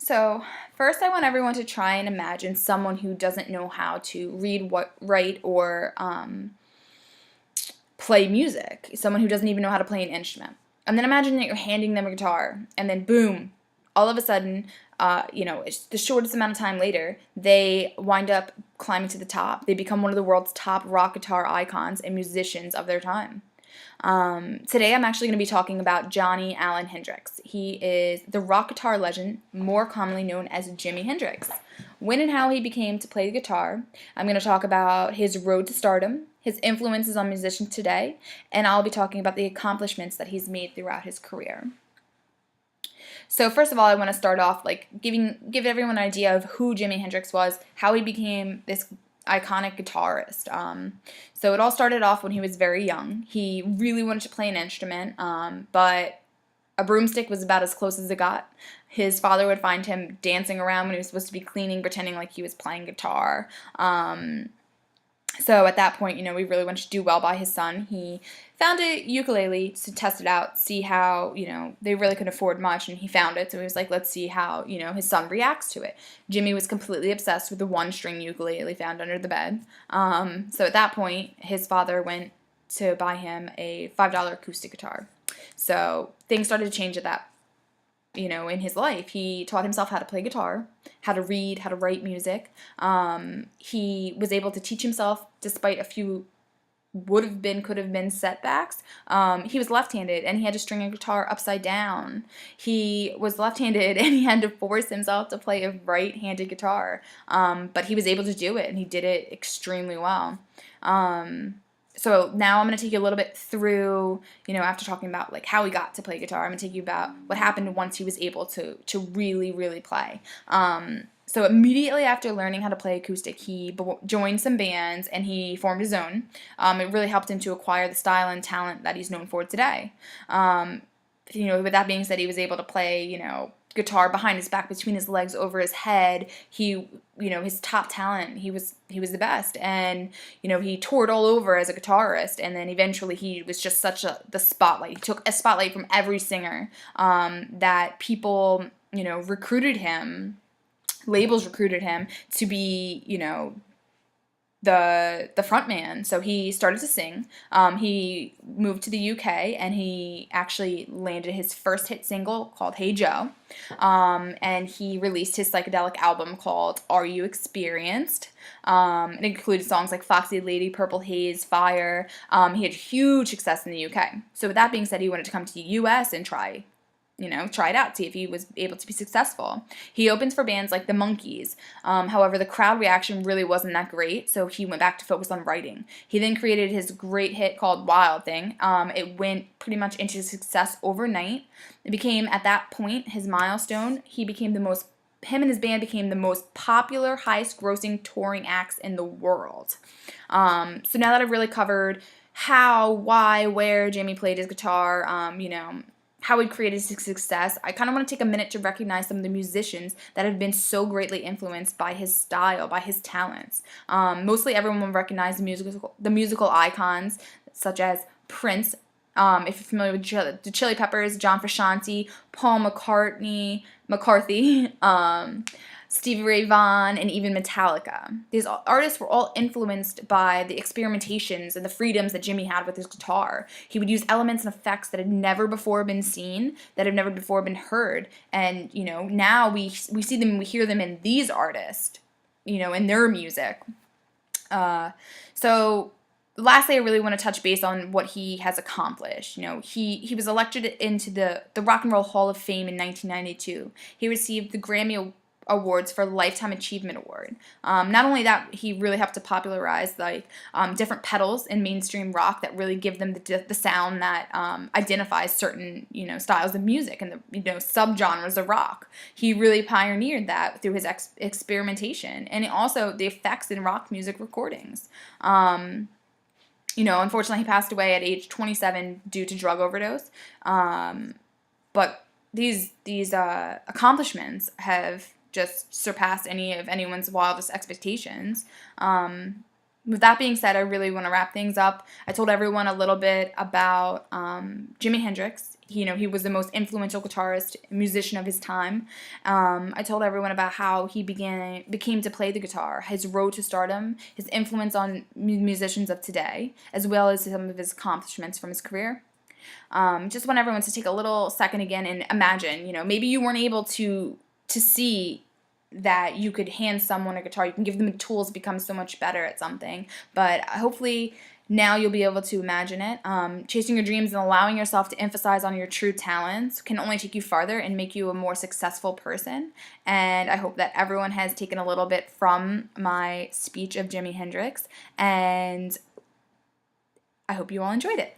So, first, I want everyone to try and imagine someone who doesn't know how to read, write, or play music. Someone who doesn't even know how to play an instrument. And then imagine that you're handing them a guitar, and then boom, all of a sudden, it's the shortest amount of time later, they wind up climbing to the top. They become one of the world's top rock guitar icons and musicians of their time. Today I'm actually going to be talking about Johnny Allen Hendrix. He is the rock guitar legend, more commonly known as Jimi Hendrix. When and how he became to play the guitar, I'm going to talk about his road to stardom, his influences on musicians today, and I'll be talking about the accomplishments that he's made throughout his career. So first of all, I want to start off give everyone an idea of who Jimi Hendrix was, how he became this iconic guitarist. So it all started off when he was very young. He really wanted to play an instrument, but a broomstick was about as close as it got. His father would find him dancing around when he was supposed to be cleaning, pretending like he was playing guitar. So at that point, we really wanted to do well by his son. He found a ukulele to test it out, see how, they really couldn't afford much, and he found it. So he was like, let's see how, his son reacts to it. Jimmy was completely obsessed with the one-string ukulele found under the bed. So at that point, his father went to buy him a $5 acoustic guitar. So things started to change at that in his life. He taught himself how to play guitar, how to read, how to write music. He was able to teach himself despite a few could have been setbacks. He was left-handed and he had to string a guitar upside down. He was left-handed and he had to force himself to play a right-handed guitar. But he was able to do it, and he did it extremely well. So now I'm going to take you a little bit through, after talking about how he got to play guitar, I'm going to take you about what happened once he was able to really, really play. So immediately after learning how to play acoustic, he joined some bands and he formed his own. It really helped him to acquire the style and talent that he's known for today. With that being said, he was able to play, guitar behind his back, between his legs, over his head. He, his top talent, he was the best, and he toured all over as a guitarist, and then eventually he was just the spotlight. He took a spotlight from every singer, that people recruited him, labels recruited him to be the front man. So he started to sing. He moved to the UK and he actually landed his first hit single called Hey Joe. And he released his psychedelic album called Are You Experienced? It included songs like Foxy Lady, Purple Haze, Fire. He had huge success in the UK. So with that being said, he wanted to come to the US and try it out, see if he was able to be successful. He opens for bands like the Monkees. However, the crowd reaction really wasn't that great, so he went back to focus on writing. He then created his great hit called Wild Thing. It went pretty much into success overnight. It became, at that point, his milestone. Him and his band became the most popular, highest grossing touring acts in the world. So now that I've really covered how, why, where Jimi played his guitar, how he created his success, I kind of want to take a minute to recognize some of the musicians that have been so greatly influenced by his style, by his talents. Mostly everyone will recognize the musical icons, such as Prince, if you're familiar with the Chili Peppers, John Frusciante, Paul McCartney, Stevie Ray Vaughan, and even Metallica. These artists were all influenced by the experimentations and the freedoms that Jimi had with his guitar. He would use elements and effects that had never before been seen, that have never before been heard, and now we see them, we hear them in these artists, in their music. So lastly, I really want to touch base on what he has accomplished. He was elected into the Rock and Roll Hall of Fame in 1992. He received the Grammy Awards for Lifetime Achievement Award. Not only that, he really helped to popularize different pedals in mainstream rock that really give them the sound that identifies certain styles of music and the subgenres of rock. He really pioneered that through his experimentation, and also the effects in rock music recordings. Unfortunately, he passed away at age 27 due to drug overdose. But these accomplishments have just surpassed any of anyone's wildest expectations. with that being said, I really want to wrap things up. I told everyone a little bit about Jimi Hendrix. He was the most influential guitarist, musician of his time. I told everyone about how he became to play the guitar, his road to stardom, his influence on musicians of today, as well as some of his accomplishments from his career. Just want everyone to take a little second again and imagine, maybe you weren't able to see that you could hand someone a guitar. You can give them the tools to become so much better at something. But hopefully now you'll be able to imagine it. Chasing your dreams and allowing yourself to emphasize on your true talents can only take you farther and make you a more successful person. And I hope that everyone has taken a little bit from my speech of Jimi Hendrix. And I hope you all enjoyed it.